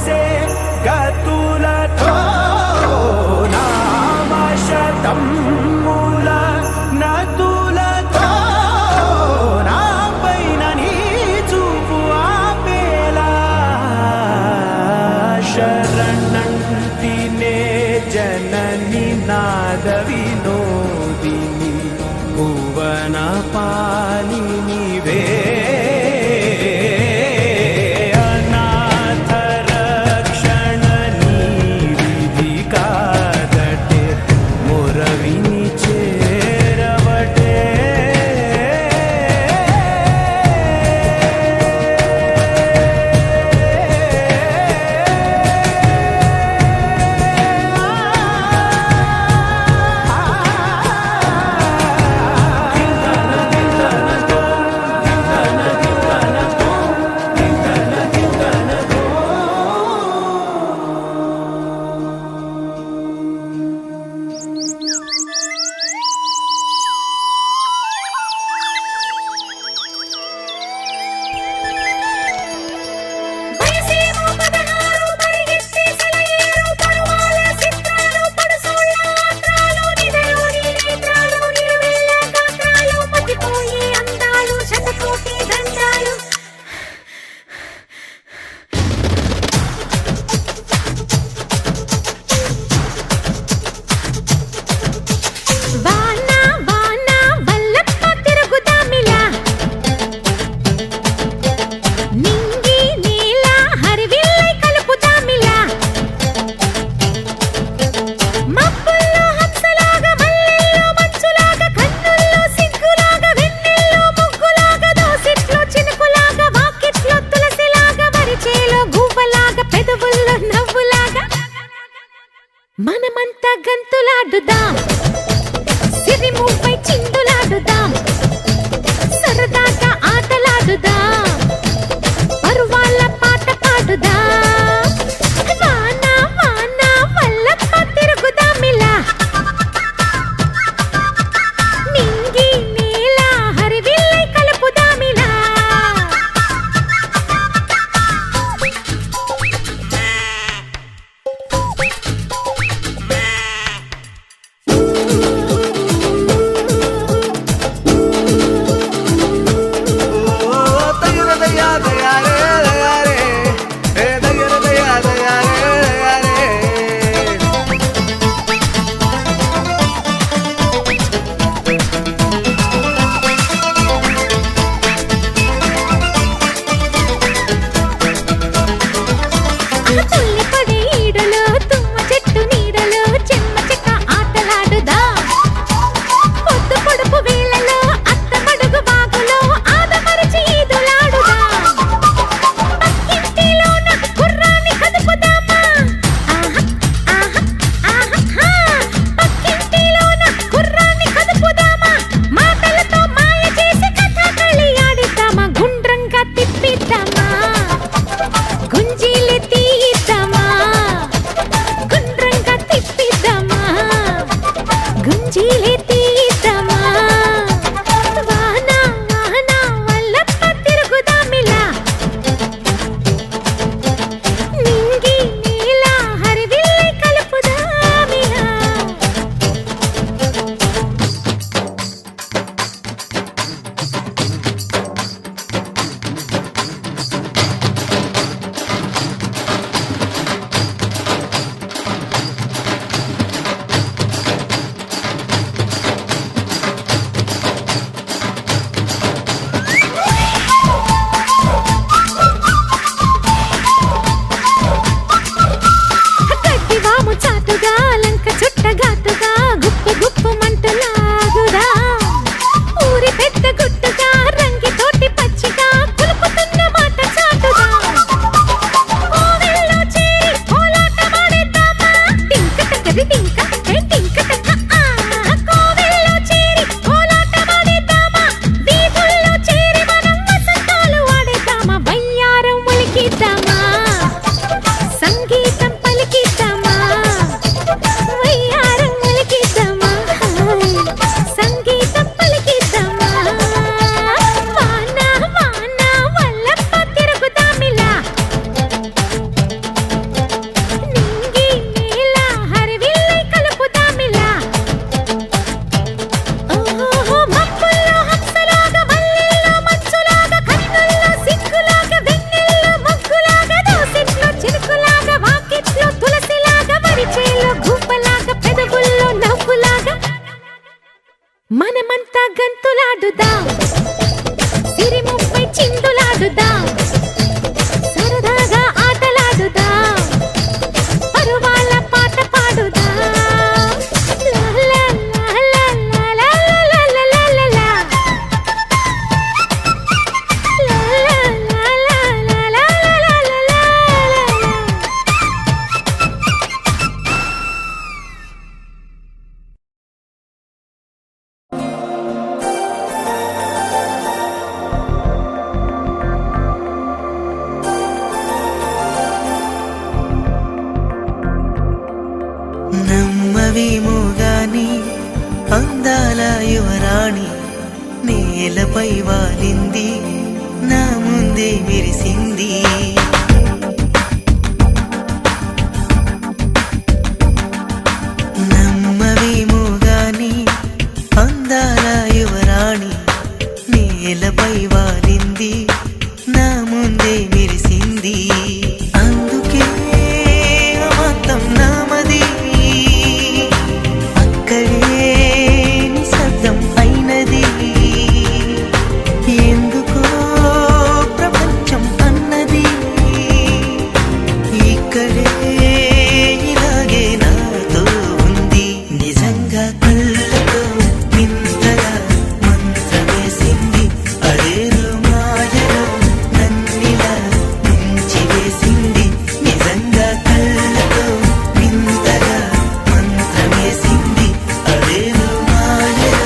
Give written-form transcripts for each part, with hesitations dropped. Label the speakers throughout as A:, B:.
A: మనసే గతులతో నామశతం మూల నతులతో నా పైన నీ చూపు ఆపేలా శరణంటినే జనని నాద వినోదిని భువన పాలిని వే మనమంతా గంతులాడుదాం సిరిముపై చిందులాడుదాం సరదాగా ఆటలాడుదాం పరువాళ్ళ పాట పాడుదాం వాన వాన వల్లప్ప తిరుగుదామిలా నింగి నేల హరివిల్లై కలుపుదామిలా
B: నమ్మవేమో గాని అందాల యువరాణి నేలపై వాలింది నా ముందే మెరిసింది నమ్మవేమో గాని అందాల యువరాణి నేలపై వాలింది నా ముందే మెరిసింది అందుకే మొత్తం నామది అక్కడే నిశ్శబ్దం అయినది ఎందుకో ప్రపంచం అన్నది ఇక్కడే ఇలాగే నాతో ఉంది నిజంగా కళ్ళతో వింతగా మంత్రమేసింది అదేదో మాయలో నన్నిలా ముంచివేసింది నిజంగా కళ్ళతో వింతగా మంత్రమేసింది అదేదో మాయలో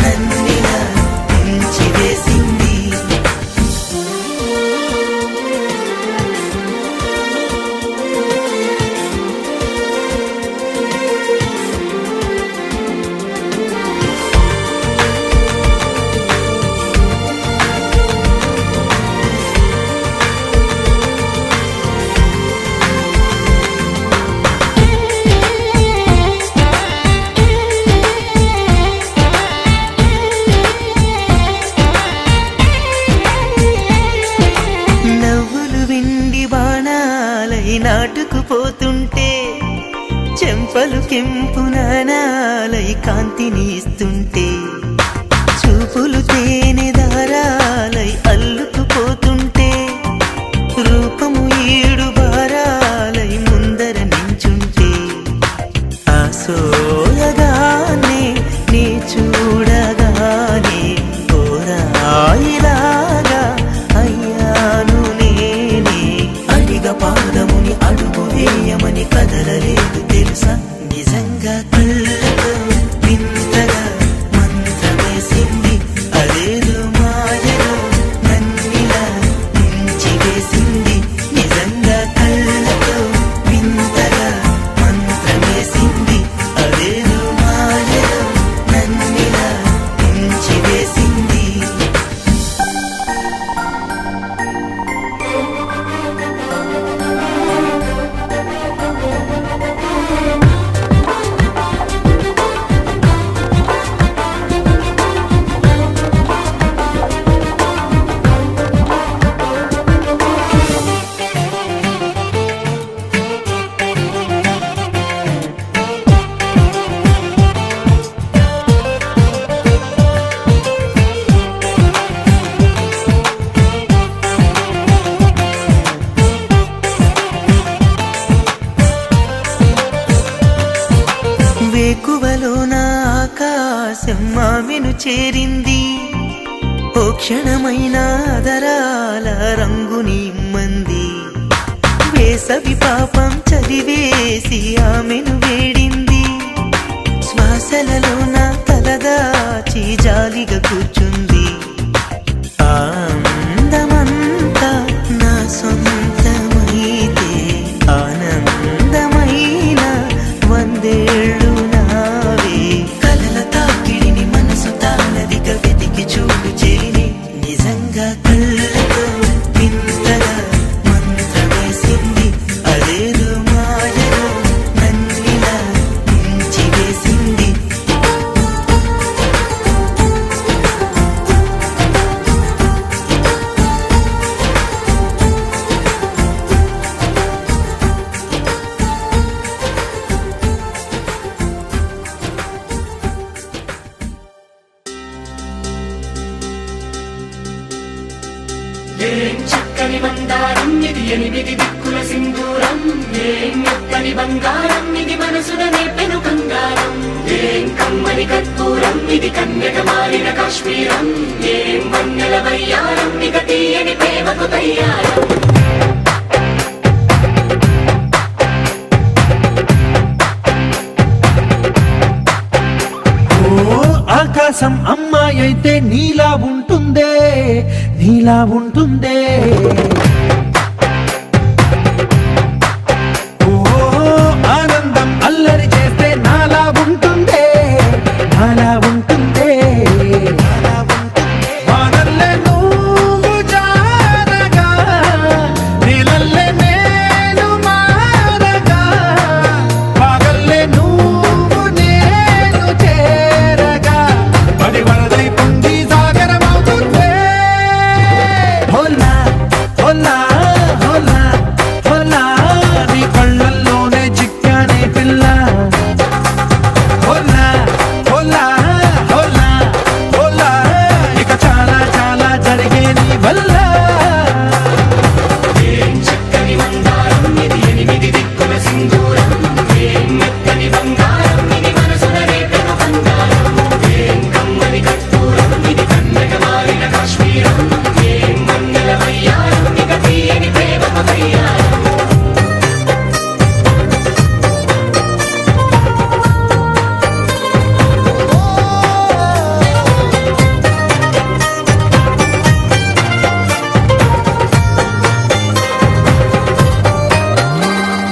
B: నన్నిలా ముంచివేసింది నవ్వులు వెండి బాణాలై నాటుకుపోతుంటే చెంపలు కెంపు నాణాలై కాంతిని ఇస్తుంటే చూపులు తేనె దారాలై అల్లుకుపోతుంటే రూపము ఏడు బారాలై ముందర నించుంటే ఆ సోయగానే నీ చూడగానే ఓరాయిలాగా అయ్యాను నేనే అడిగ పాదముని అడుగు వేయమని కదలలేదు తెలుసా నిజంగా కళ్ళతో వింతగా మంత్రమేసింది అదేదో మాయలో నన్నిలా ముంచివేసింది నిజంగా కళ్ళతో వింతగా మంత్రమేసింది అదేదో మాయలో నన్నిలా ముంచివేసింది వేకువలో నా ఆకాశం ఆమెను చేరింది ఓ క్షణమైన ఆదరాల రంగుని ఇమ్మంది వేసవి పాపం చదివేసి ఆమెను వేడింది శ్వాసలలో నా తలదాచి జాలిగా కూర్చుంది ఆ అందమంతా నా సొంతమైతే ఆనందమైన వందేళ్ళు నావే కలల తాకిడిని మనసు తానదిగా వెతికి చూడు చేరి నిజంగా కళ్ళతో వింతగా మంత్రమేసింది అదేదో మాయలో నన్నిలా ముంచివేసింది
C: ఏం చక్కని మందారం ఇది ఎనిమిది దిక్కుల సింధూరం ఏం మెత్తని బంగారం ఇది మనసున నేపెను కంగారం ఏం కమ్మని కర్పూరం ఇది కన్యక మారిన కాశ్మీరం ఏం వన్నెల వయ్యారం ఇక తీయని ప్రేమకు తయ్యారం
D: ఆకాశం అమ్మాయి అయితే నీలా ఉంటుందే నీలా ఉంటుందే ఓ ఆనందం అల్లరి చేస్తే నాలా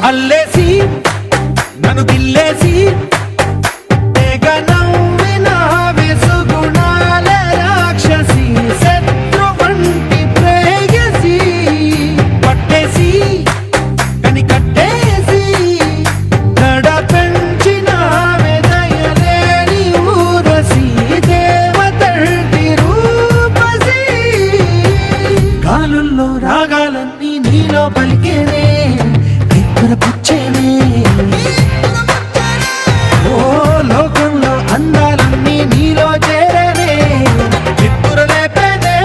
D: అల్లేసి నన్ను గిల్లేసి తెగ నవ్విన వెసుగుణాల రాక్షసి శత్రువంటి ప్రేయసి పట్టేసి కని కట్టేసి నడ పెంచిన దయలేని ఊరసి దేవతంటి రూపసి గాలుల్లో రాగాలన్నీ నీలో పలికేనే పుచ్చేనే ఓ లోకంలో అందాలన్నీ నీలో చేరనే చిత్తుర లేపేనే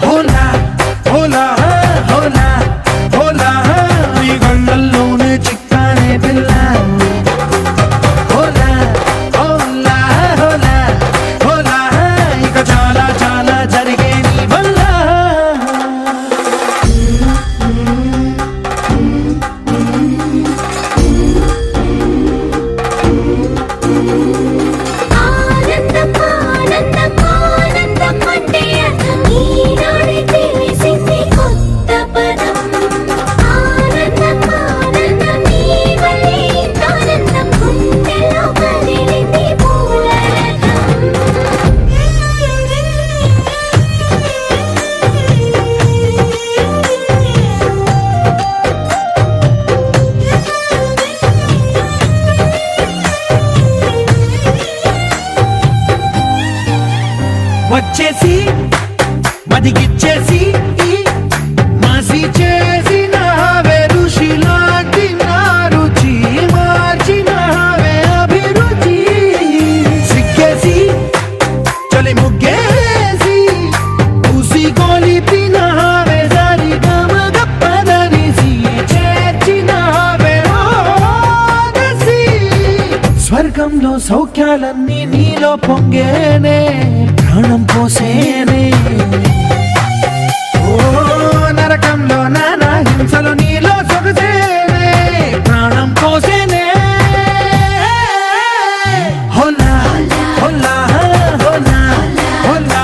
D: హోలా హోలా హోలా హోలా ఈ గంగల్లోనే చిక్కానే పిల్ల హోలా హోలా హోలా హోలా ఇక చాలా చాలా జరిగే నీ వల్ల
A: ఆనందం ఆనందం ఆనందం అంటే అర్థం ఈనాడే తెలిసింది కొత్త పదం ఆనందం ఆనందం నీ వల్లే ఆనందం గుండెలో కదిలింది
D: వచ్చేసి మదిగిచ్చేసి మాసి చేసిన ఋషిలాంటి నా రుచి మార్చిన అభిరుచి సిగ్గేసి చలి ముగ్గేసి ఉసి గోలిపిన సరి గమగప్పదనిసి చేర్చిన స్వర్గంలో సౌఖ్యాలన్నీ నీలో పొంగేనే ప్రాణం పోసేనే ఓ నరకంలో నానా హింసలు నీలో సొగసేనే ప్రాణం పోసేనే హోలా హోలా హోలా హోలా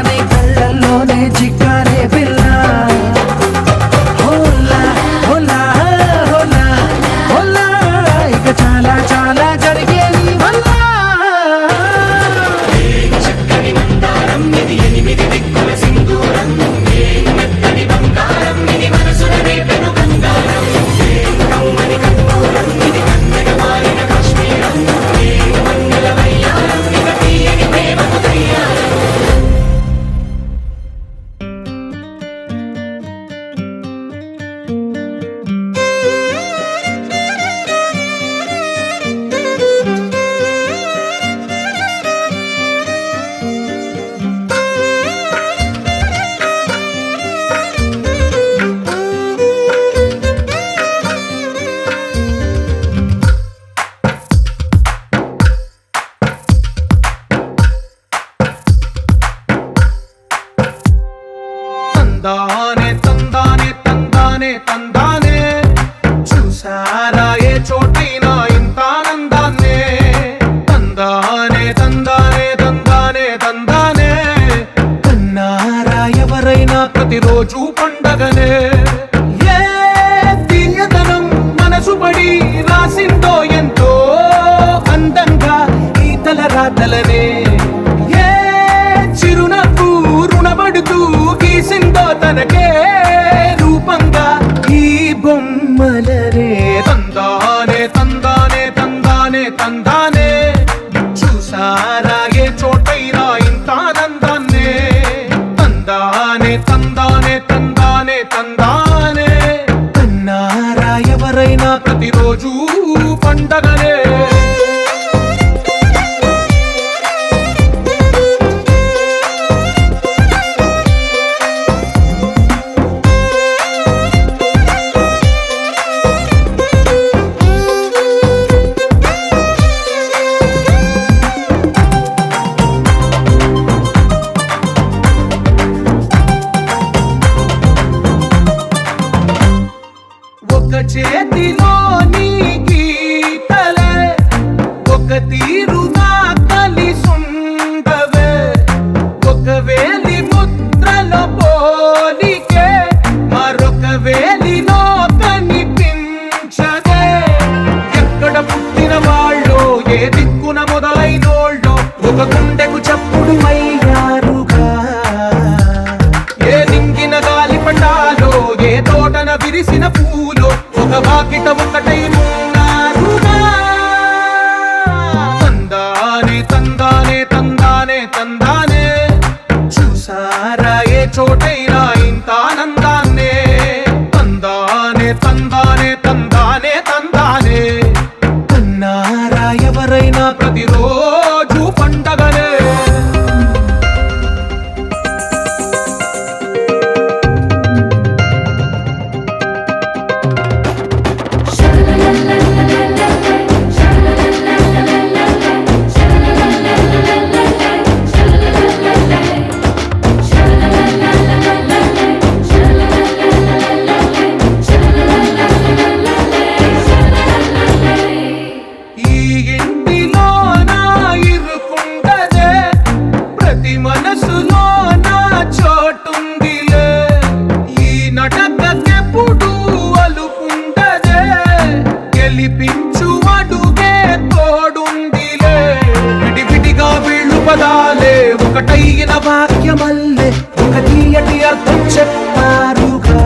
D: నీ కళ్ళల్లోనే చిక్కారే పిల్ల హోలా హోలా హోలా హోలా ఇక చాలా చాలా జరిగే నీ వల్ల
C: చక్కని మందారం ఇది ఎనిమిది దిక్కుల సింధూరం ఏం మెత్తని బంగారం ఇది మనసున రేపెను కంగారం ఏం కమ్మని కర్పూరం ఇది కన్నెగ మారిన కాశ్మీరం ఏం మంగళ వయ్యారం ఇక తీయని ప్రేమకు తయ్యారం
E: తందానే తందానే తందానే తందానే చూసారా ఏ చోటైనా ఇంత ఆనందాన్నే తందానే తందానే తందానే తందానే కన్నారా ఎవరైనా ప్రతిరోజు పండగనే ఏ తీయదనం మనసు పడి రాసిందో ఎంతో అందంగా ఈ తలరాతలనే ఏ చిరునవ్వు రుణపడుతూ గీసిందో తనకే రూపంగా ఈ బొమ్మలరే తందానే తందానే తందానే తందానే చూసారా ఏ చోటైనా ఇంత ఆనందాన్నే తందానే తందానే తందానే తందానే కన్నారా ఎవరైనా ప్రతిరోజు పండగనే ఒక చేతిలో నీ గీతలే ఒక తీరుగా కలిసుండవే ఒక వేలి ముద్రల పోలికే మరొక వేలిలో ఒకే తోటన విరిసిన పూలు ఒక వాకిట ఒకటై ఉన్నారుగా. తందానే తందానే తందానే తందానే చూసారా ఏ చోటైనా ఇంత ఆనందాన్నే. తందానే తందానే తందానే తందానే కన్నారా ఎవరైనా ప్రతిరోజు పండగనే. ఈ ఇంటిలో నా ఇరుకుండదే ప్రతి మనసులో నా చోటుందిలే. ఈ నటకెప్పుడు అలుపుండదే గెలిపించు అడుగే తోడుందిలే. విడివిడిగా వీళ్ళు పదాలే ఒకటైన వాక్యమల్లే ఒక తీయటి అర్థం చెప్పారుగా.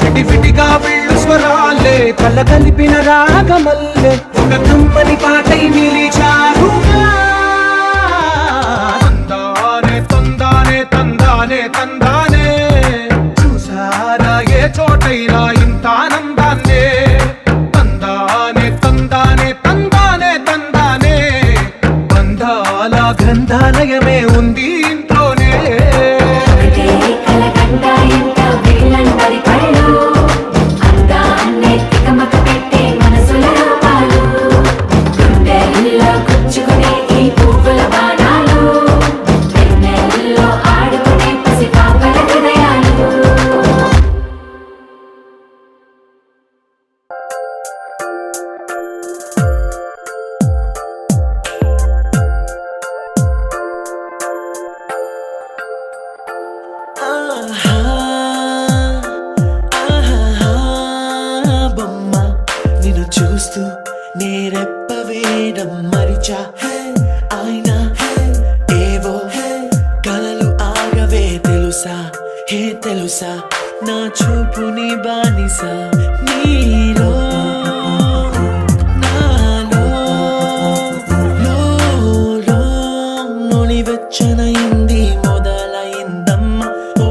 E: విడివిడిగా వీళ్ళు స్వరాలే కల కలిపిన రాగమల్లే ఒక కమ్మని పాటై నిలిచారుగా. తందానే తందానే తందానే తందానే చూసారా ఏ చోటైనా ఇంత ఆనందాన్నే. తందానే తందానే తందానే తందానే బంధాల గ్రంథాలయమే ఉంది ఇంట్లోనే.
A: ఒకటే కలకండ ఎంత వీళ్ళందరి కళ్ళు అందాన్నే తికమక పెట్టే మనసుల రూపాలు. గుండెల్లో గుచ్చుకునే ఈ పువ్వుల బాణాలు వెన్నెల్లో ఆడుకునే పసిపాపల హృదయాలు.
B: ఆహా, ఆహా, బొమ్మ నిన్ను చూస్తూ నేరెప్ప వేయడం మరిచా. ఆయన ఏవో కలలు ఆగవే తెలుసా, హే తెలుసా నా చూపుని బానిస. నీలో నాలో లోలో నులివెచ్చనైంది మొదలైందమ్మ. ఓ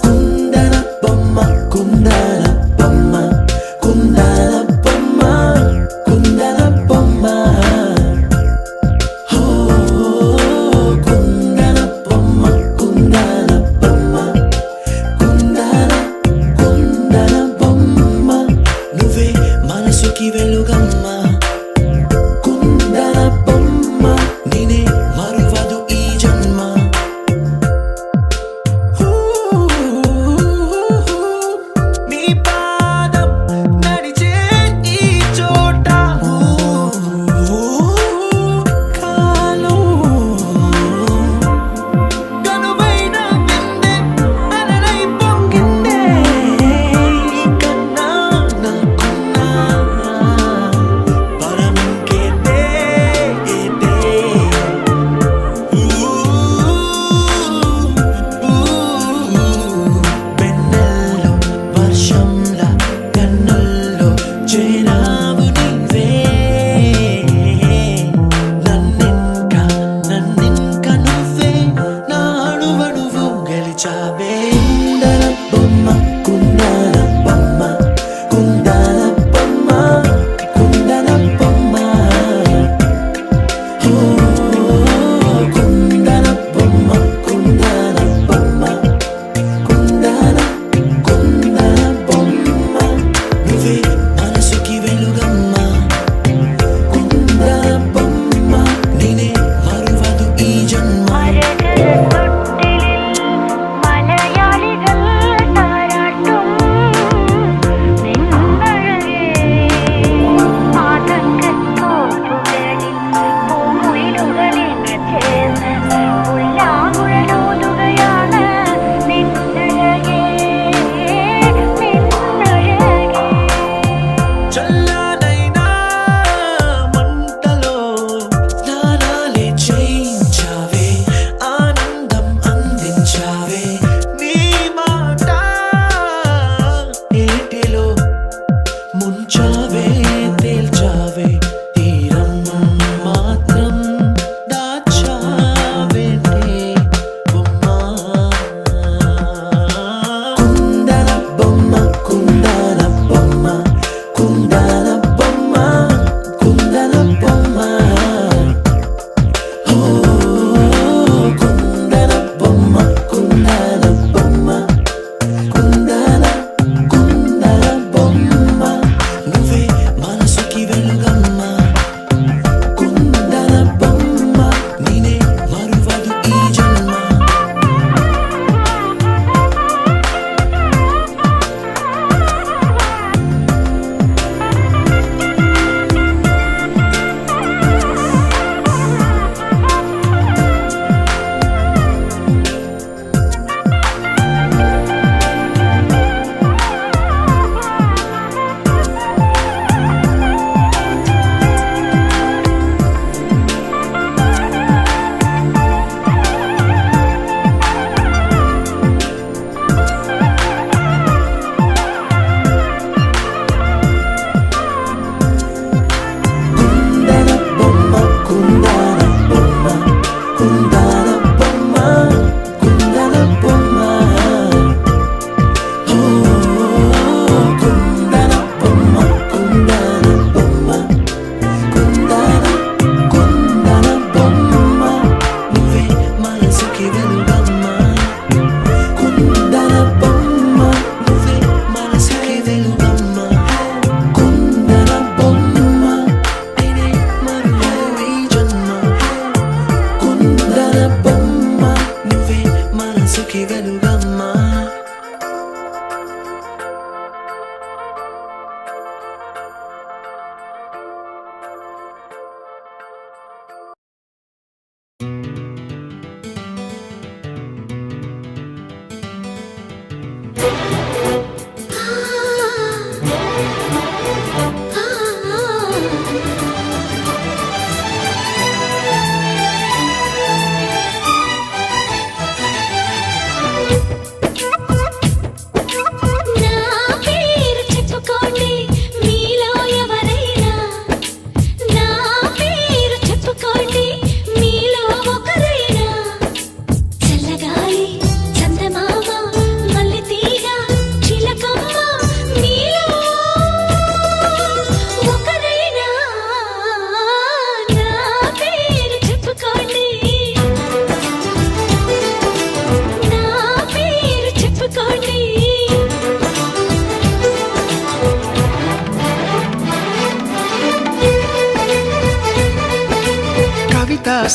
B: కుందన బొమ్మ కుందన బొమ్మ కుందన బొమ్మ కుందన బొమ్మ. ఓ కుందన బొమ్మ కుందన బొమ్మ కుందన కుందన బొమ్మ నువ్వే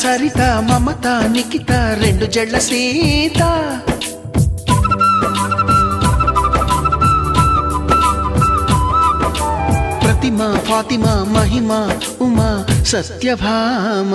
D: సరిత మమత నిఖిత రెండు జళ్ళ సీత ప్రతిమ ఫాతిమా మహిమ ఉమా సత్యభామ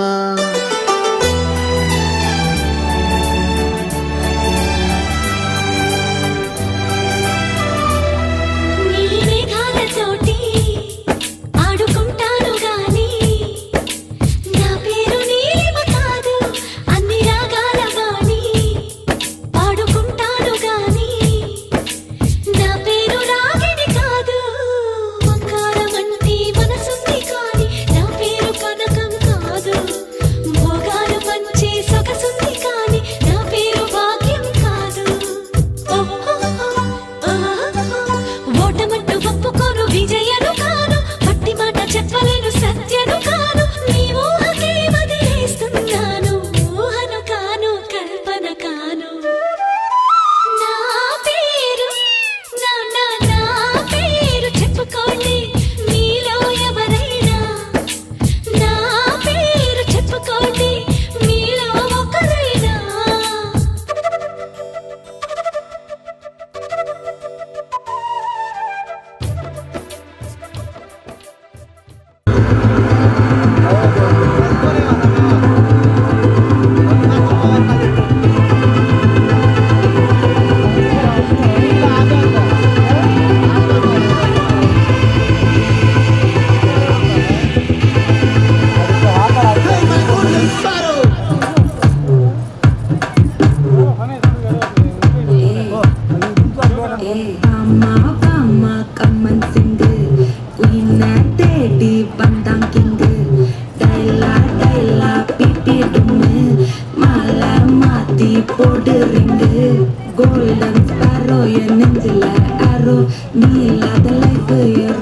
D: golden sparrow என் நெஞ்சில arrow நீ இல்லாத லைஃப்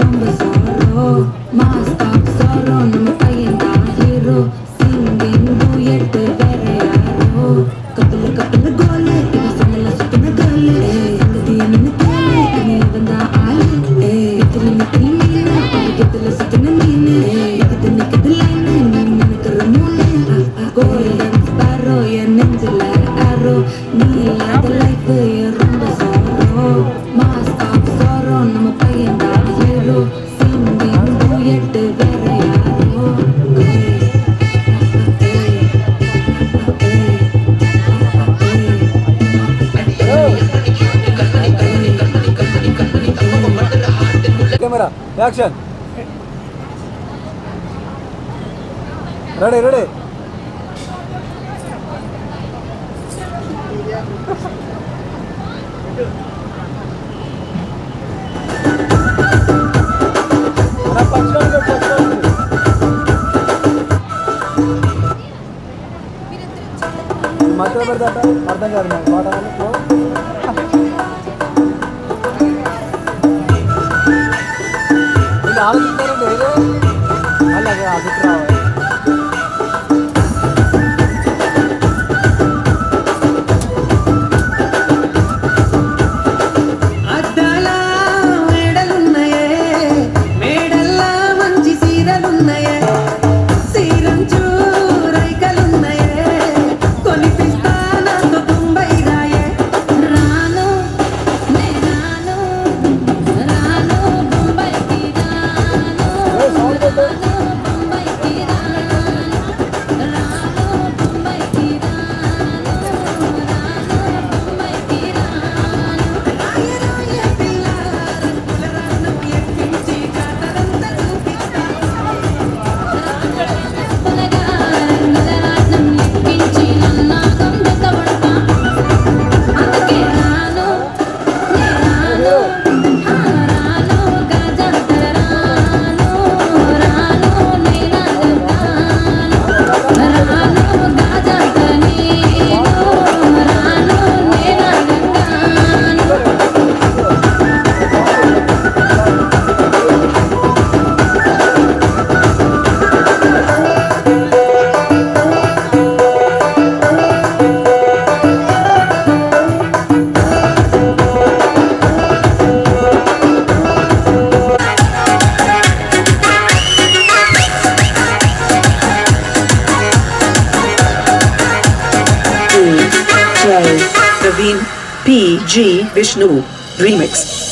D: ரொம்ப sorrow master of sorrow நம்ம பையன்தான் hero singing duet வேற யாரோ கப்பல் கோலு இது சொன்னல சுத்தின கோலு சங்கதி என்ன கேளு நீ வந்தா ஆளு நிக்கல மீனு அதுல சுத்தின மீனு நிக்குது லைன் நீ நினைக்கிற மூணு golden sparrow என் நெஞ்சில arrow நீ இல்லாத லைஃப் ரொம்ப sorrow master of sorrow நம்ம பையன்தான் hero singing duet வேற யாரோ
F: कैमरा एक्शन रेडी మధ్యలో పెడతా అర్థం కాదు నాకు పాట ఆలోచించారండి అలాగే అభిప్రాయం
G: PG Vishnu Remix.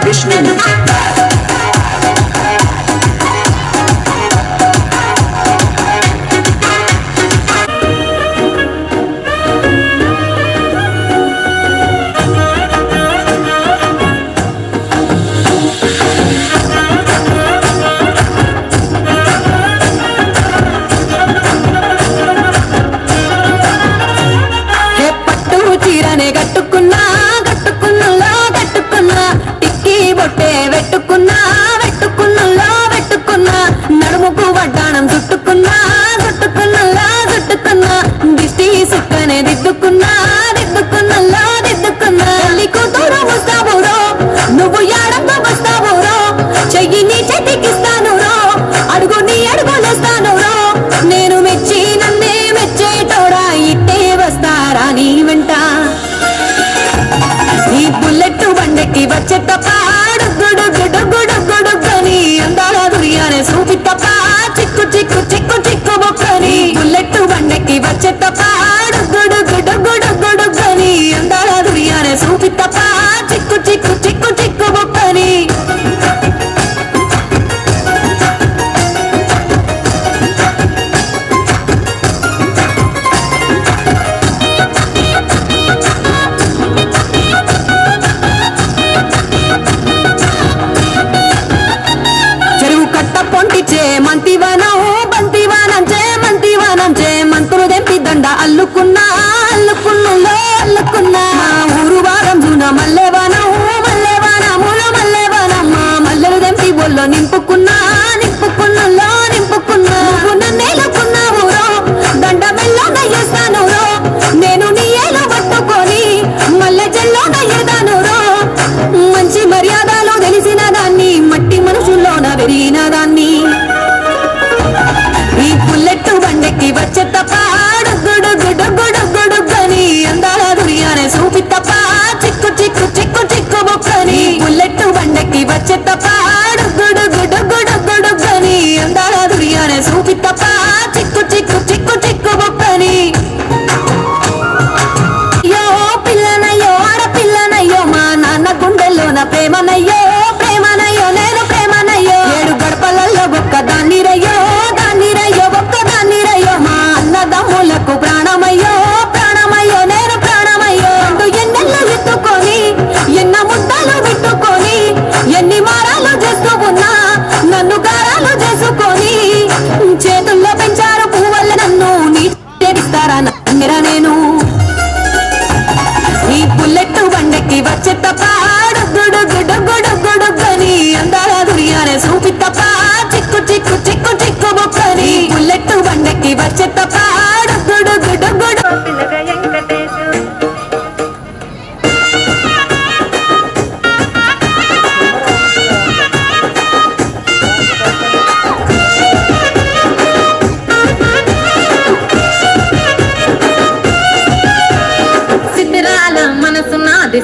G: Vishnu.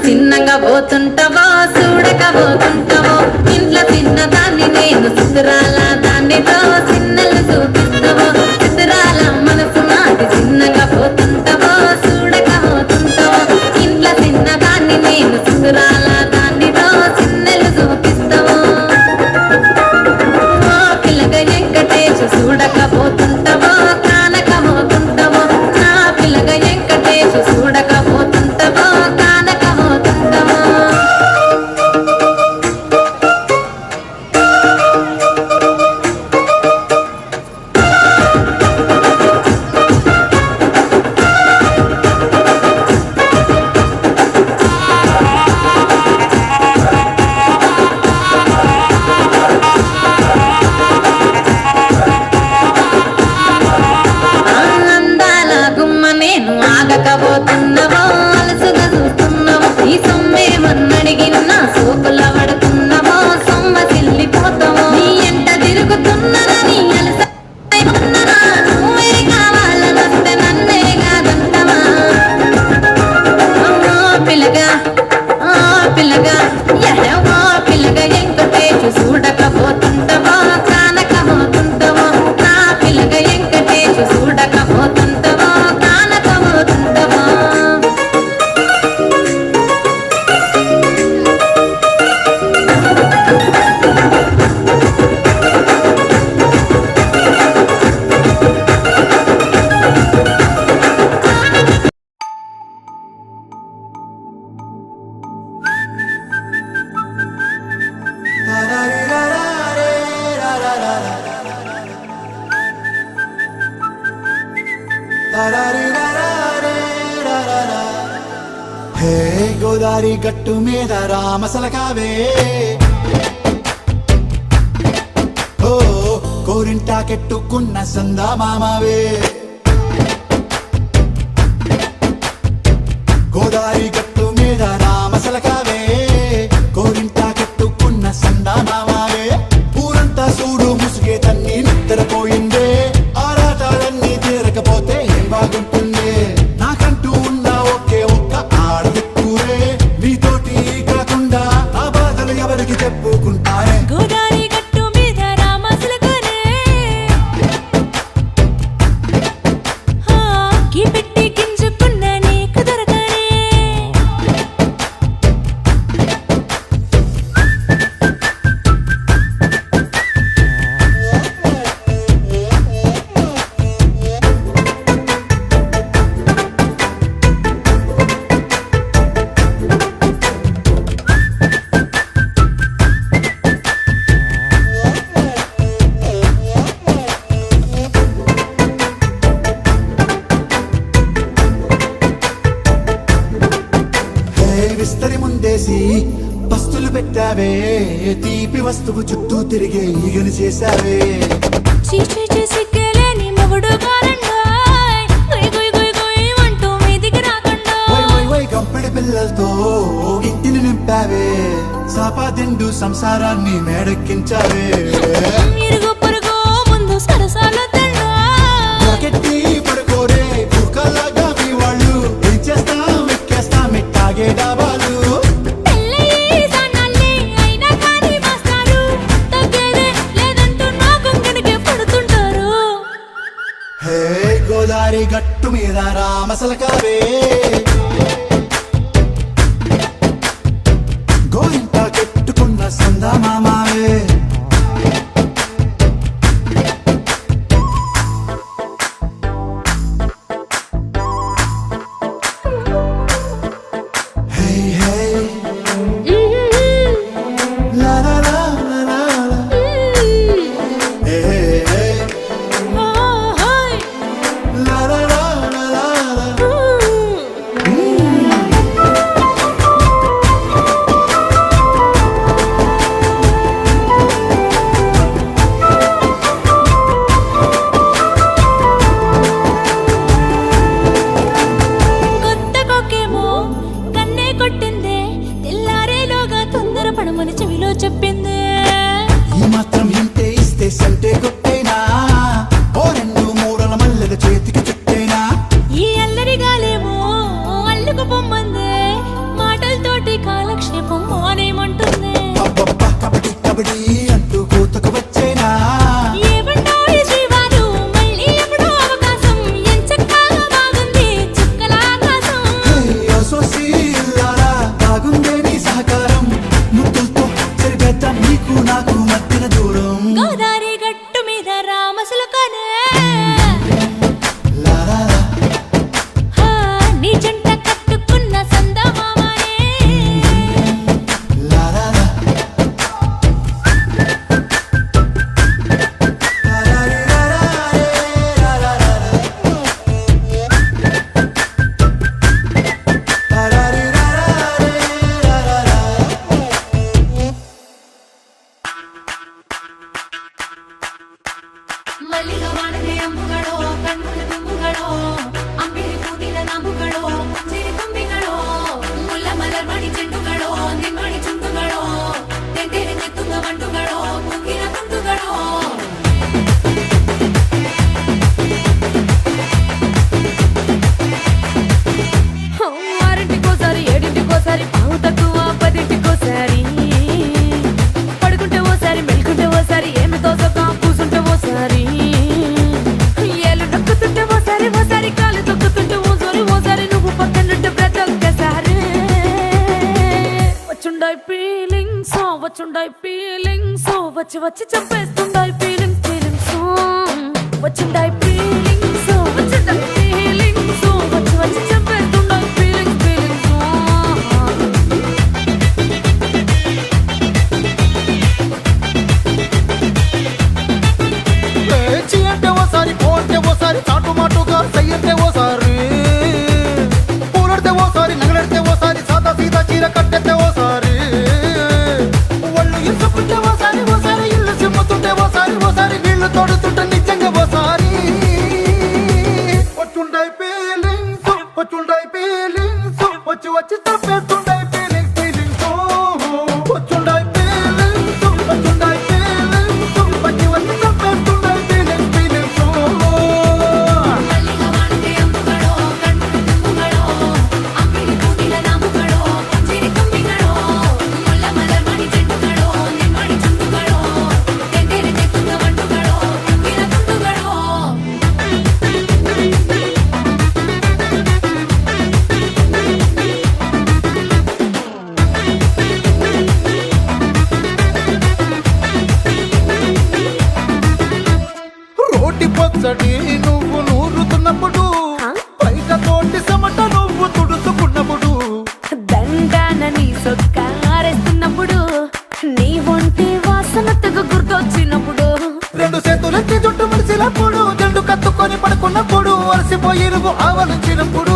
D: సిన్నగా పోతుంటావో చూడకపోతుంటావో ఇంట్లో చిన్న దాన్ని నేను సుతురాల దాన్నితో సిన్నలు చూపిస్తావో సుతురాల మనసు నాది చిన్నగా పోతుంటావో చూడకపోతుంటావో ఇంట్లో చిన్న దాన్ని నేను సుతురాల దాన్నితో సిన్నలు చూపిస్తావో పిల్లగా వెంకటేశ్ చూడకపోతుంటావో కానకపోతుంటావో నా పిల్లగా వెంకటేశ్ చూడకపోతుంటావో
H: గోదారి గట్టు మీద రామసలకావే ఓ కోరింటా కెట్టుకున్న సందా మామావే గోదారి గట్టు మీద రామసలకావే కోరింటా కెట్టుకున్న సందా మామావే ఊరంతా చూడు ముసుగే తన్ని నిద్రపోయిందే ఆరాటాలన్నీ తీరకపోతే ఏం బాగుంటుందే నాకంటూ ఉన్న ఒకే ఒక్క ఆడదిక్కురే నీతోటి కాకుండా ఆ బాధలు ఎవరికి చెప్పుకుంటారే
A: గోదారి గట్టు మీద రామసలకానే కీ పెట్టి గింజుకున్న నీకు దొరకనే
H: విస్తరి ముందేసి పస్తులు పెట్టావే తీపి వస్తువు చుట్టూ తిరిగే ఈగను చేశావే
A: చీచీ చేసి కేలేని మొగుడు కారండాయ్ గుయ్ గుయ్ గుయ్ గుయ్ అంటూ మీదికి రాకుండా
H: వై కంపెడి పిల్లలతో ఇంటిని నింపావే సాపాదిండు సంసారాన్ని మేడెక్కించావే
A: ఇరుగు పొరుగు ముందు సరసాల తెల్లా
H: జాకెట్టి పడుకోరే కుక్కలాగా మీ వాళ్ళు ఏం చేస్తాం ఎక్కేస్తాం ఎట్టాగే డాబాలు
A: పెళ్ళయి సన్నాల్ని అయినా కానీ మాస్టారు తగ్గేదే లేదంటూ నా గుంగనికే పడుతుంటారు
H: హే గోదారి గట్టు మీద రామసలకావే గోయింట కెట్టుకున్న సందా మామావే హే హే లా లా లా లా లా లా. హే హే
A: ఓయ్
H: లా లా లా లా లా లా.
A: కొత్త కొక్కేమో కన్నే కొట్టిందే తెల్లారేలోగా తొందర పడమని చెవిలో చెప్పిందే
H: ఈ మాత్రం ఇంటే ఇస్తే సంటే కొట్టేనా ఓ రెండు మూరల మల్లెల చేతికి చుట్టేనా
A: ఈ అల్లరి గాలేమో అల్లుకు పొమ్మందే మాటలతోటి కాలక్షేపం మానేమంటుంది
H: అబ్బబ్బా కబడ్డీ కబడ్డీ అంటూ కూతకు వచ్చేనా
A: ఏమంటాయి శ్రీవారు మళ్ళీ ఎప్పుడో అవకాశం ఎంచక్కా బాగుంది చుక్కల ఆకాశం
H: సోసి ఇల్లారా బాగుందే నీ సహకారం ముద్దులతో సరిపెద్దాం నీకు నాకు మధ్యన దూరం
A: గోదారి గట్టు మీద రామసలకానే
H: లా లా లా.
A: నీ జంట కట్టుకున్న సందమామనే
H: లా లా లా. లా లా లా లా లా లా లా లా. లా లా లా లా లా లా లా.
A: ಮಲ್ಲಿಗ ವಾಣದೆ ಅಂಬುಗಳೋ ಕಣ್ಣುಗಳ ತುಂಬುಗಳೋ ಅಂಬಿರಿ ಕೂದಿನ ನಂಬುಗಳೋ ಸಿರಿ ತುಂಬಿಗಳೋ ಮುಲ್ಲ ಮಲರ್ಮಣಿ ಚೆಂಡುಗಳೋ ನಿಮ್ಮಣಿ ಚುಂಡುಗಳೋ ತೆಂತೆರೆ ನೆತ್ತುಂಗ ಮಂಡುಗಳೋ ಮುಗಿನ ತುಂಡುಗಳೋ ఆరింటికోసారి ఏడింటికోసారి పావు తక్కువ పదింటికోసారి పడుకుంటే ఓసారి మెలుకుంటే ఓసారి ఏమి తోసక కూసుంటే ఓసారి ఏళ్ళు నొక్కుతుంటే ఓసారి ఓసారి కాలు తొక్కుతుంటే ఓసారి నువ్వు పక్కనుంటే ప్రతి ఒక్కసారి వచ్చుండాయి ఫీలింగ్స్ వచ్చి వచ్చి చంపేస్తుండాయి ఫీలింగ్స్ వచ్చిండాయి ఫీలింగ్స్ వచ్చి వచ్చి చంపేస్తుండాయి ఫీలింగ్స్
F: చీ అంటే ఓసారి పోంటే ఓసారి చాటు మాటుగా సయ్యంటే ఓసారి పూలడితే ఓసారి నగలడితే ఓసారి సాదా సీదా సందడి నువ్వు నూరుతున్నప్పుడు బయట తోటి సమట నువ్వు తుడుచుకున్నప్పుడు
A: దండాన నీ సొక్కారేస్తున్నప్పుడు నీ ఒంటి వాసన తెగ గుర్తొచ్చినప్పుడు
F: రెండు చేతులెత్తి జుట్టు మడిచినప్పుడు జండు కత్తుకొని పడుకున్నప్పుడు అలసిపోయి నువ్వు ఆవలించినప్పుడు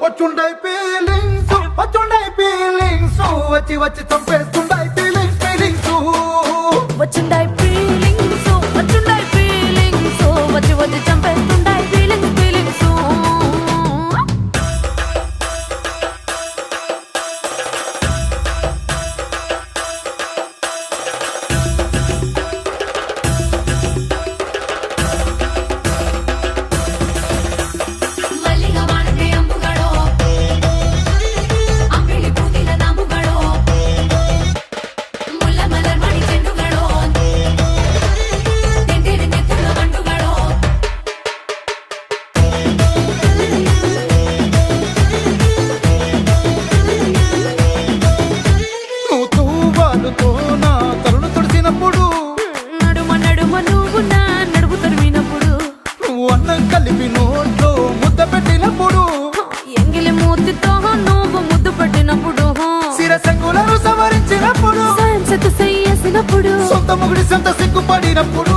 F: వచ్చుండై ఫీలింగ్స్ వచ్చి వచ్చి చంపేస్తుండై ఫీలింగ్స్
A: వచ్చుండాయి ఫీలింగ్స్ వచ్చుండాయి ఫీలింగ్స్ వచ్చి వచ్చి చంపేస్తుండాయి ఫీలింగ్స్
F: నువ్వు తూవాలుతో నా తరుణ తుడిచినప్పుడు
A: నడుమ నడుమ నువ్వు నా నడుపు తరిమినప్పుడు
F: నువ్వు అన్నం కలిపి నోట్లో ముద్ద పెట్టినప్పుడు
A: ఎంగిలి మూతితో నువ్వు ముద్దు పెట్టినప్పుడు
F: శిరసంగులను సవరించినప్పుడు
A: సైన్సెత్ చేసినప్పుడు
F: సొంత ముగుడి సొంత సిగ్గుపడినప్పుడు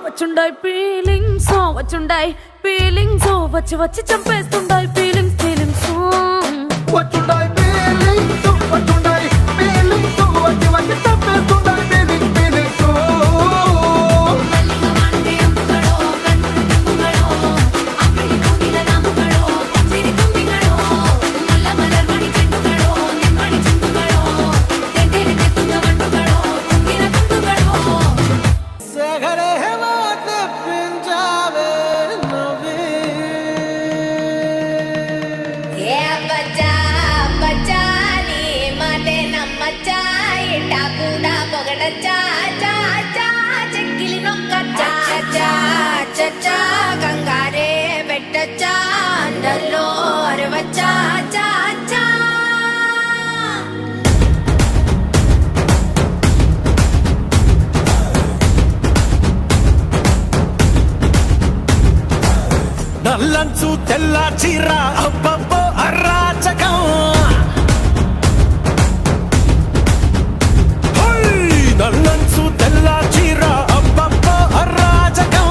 A: వచ్చుండాయి ఫీలింగ్స్ వచ్చుండాయి ఫీలింగ్స్ వచ్చి వచ్చి చంపేస్తుండాయి ఫీలింగ్స్
F: వచ్చుండాయి ఫీలింగ్స్ వచ్చుండాయి ఫీలింగ్స్ వచ్చి వచ్చి తప్పేస్తుండాయి ఫీలింగ్స్
A: గంగారే పెట్టచ్చా అందరిలో అరవచ్చా
B: నల్లంచు తెల్ల చీర అబ్బబ్బో అరాచకం నల్లంచు తెల్ల చీర అబ్బబ్బో అరాచకం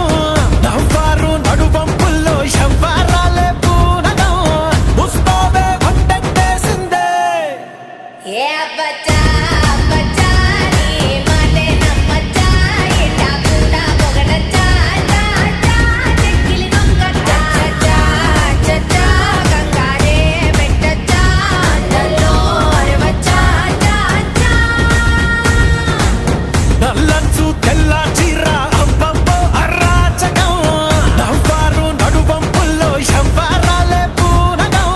B: నవ్వారు నడువంపుల్లో ఎవ్వరాలే పూనగం ముస్తాబే వంటేసిందే నల్లంచు తెల్ల చీర అబ్బబ్బో అరాచకం నవ్వారు నడువంపుల్లో ఎవ్వరాలే పూనగం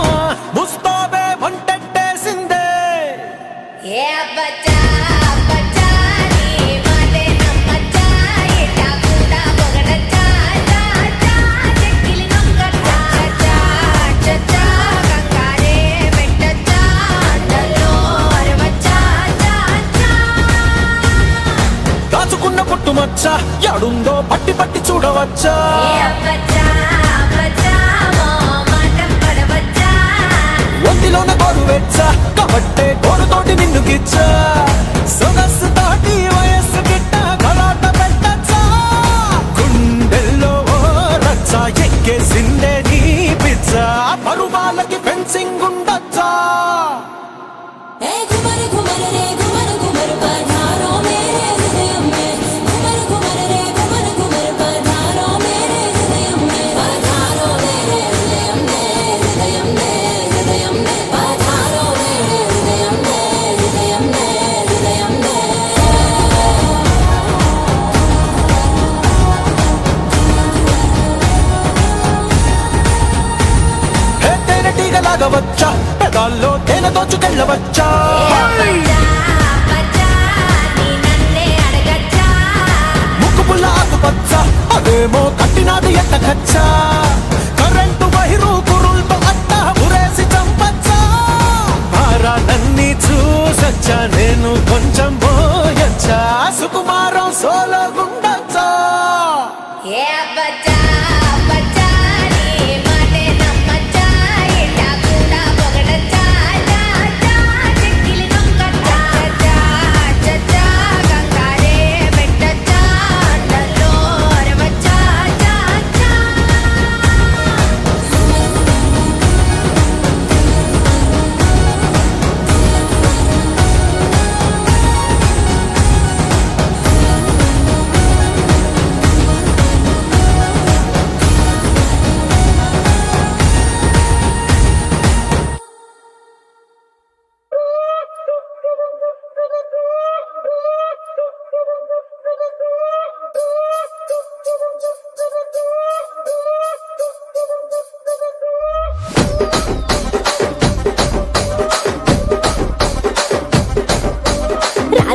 B: ముస్తాబే వంటేసిందే దాచుకున్న పుట్టుమచ్చ ఎడుందో పట్టి పట్టి చూడవచ్చా ఒంటిలోన గోరు వెచ్చ కాబట్టే గోరుతోటి నిన్ను గిచ్చా సొగసు తోటి వయస్సు గిట్ట గలాట పెట్టచ్చా గుండెల్లో ఓ రచ్చ ఎక్కేసిందే నీ పిచ్చ పరువాలకి ఫెన్సింగ్ ఉండొచ్చా తాగవచ్చా పెదాల్లో తేనె దోచుకెళ్ళవచ్చా ముక్కు పుల్ల ఆకుపచ్చ అదేమో కట్టినాది ఎట్టకచ్చా కరెంటు వైరు కురుల్తో అట్ట ఉరేసి చంపచ్చా భారాలన్నీ చూసొచ్చా నేను కొంచెం పోయొచ్చా సుకుమారం సోలో గుండొచ్చా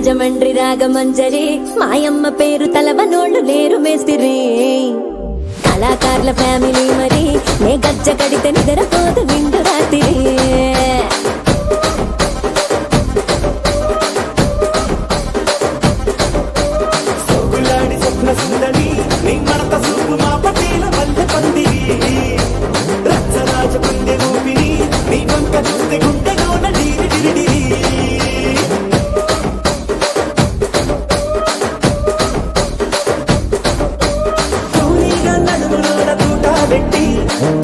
I: రాజమండ్రి రాగమంజరి మాయమ్మ పేరు తలవనోళ్ళు లేరు మేస్తిరి కళాకారుల ఫ్యామిలీ మరి నే గజ్జ కడితే నిద్రపోదు నిండు రాత్రి
B: సోగులాడి స్వప్న సుందరి నీ మడత సూపు మా పటేల మల్లె పందిరి రచ్చరాజ పందె రూపిణి నీ వంక చూస్తే గుండెలోన డీరి డిరిడిరి తూనీగా నడుములోన తూట పెట్టి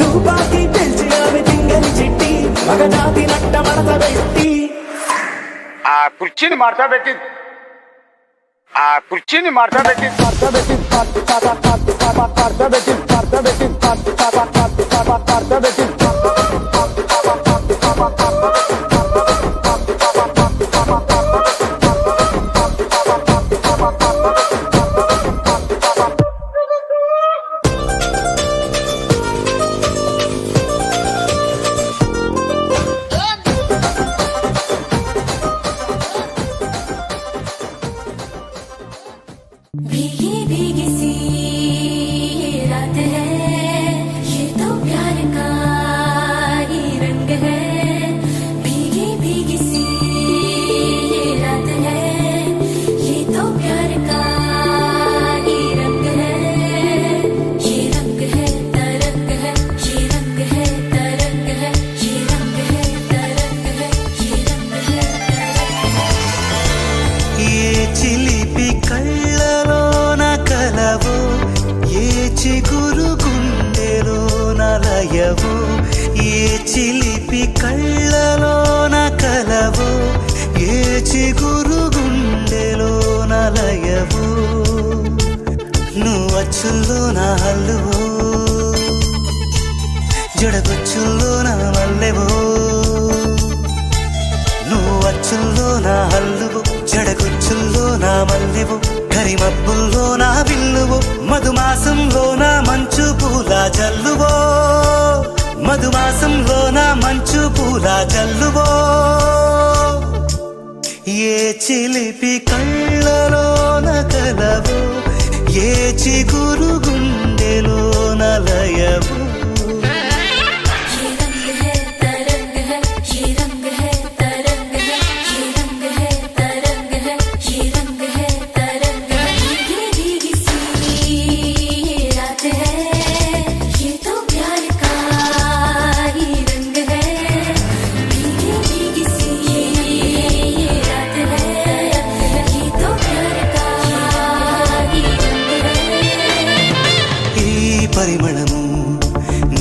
B: తూపాకి పెంచి ఆమె తింగని చిట్టి మగజాతి నట్ట మడత పెట్టి
E: ఆ కుర్చీని మార్చబెట్టి
I: भीगी भीगी सी ये रात है ये तो प्यार का ही रंग है भीगी भीगी सी ये रात है ये तो प्यार का ही रंग है ये रंग है तरंग है ये रंग है तरंग है ये रंग है तरंग है ये रंग है
B: ఏ చిలిపి కళ్ళలోన కలవో ఏ చిగురు గుండెలోన లయవో ఏ చిలిపి కళ్ళలోన కలవో ఏ చిగురు గుండెలోన లయవో నువ్వు అచ్చుల్లో నా హల్లువో జడగొచ్చుల్లో నా మల్లెవో నువ్వు అచ్చుల్లో నా హల్లువు జడగుచ్చుల్లో నా మల్లెవు కరిమబ్బుల్లో నా విల్లువు మధుమాసంలో నా మంచు పూల జల్లువో మధుమాసంలో నా మంచు పూల జల్లువో ఏ చిలిపి కళ్ళలోన కలవు ఏ చిగురు గుండెలోన లయవు
I: ये रंग है तरंग है ये रंग है तरंग है ये रंग है तरंग है ये रंग है तरंग है भीगी भीगी सी ये रात है ये तो प्यार का ही रंग है भीगी भीगी सी ये रात है ये तो प्यार का ही रंग है
B: ఈ పరిమళము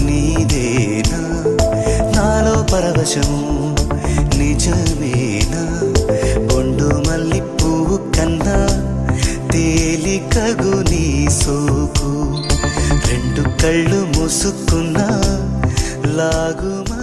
B: నీదేనా నాలో పరవశము నిజమేనా బొండు మల్లి పువ్వు కన్నా తేలికగు నీ సోకు రెండు కళ్ళు మూసుకున్నా లాగుమా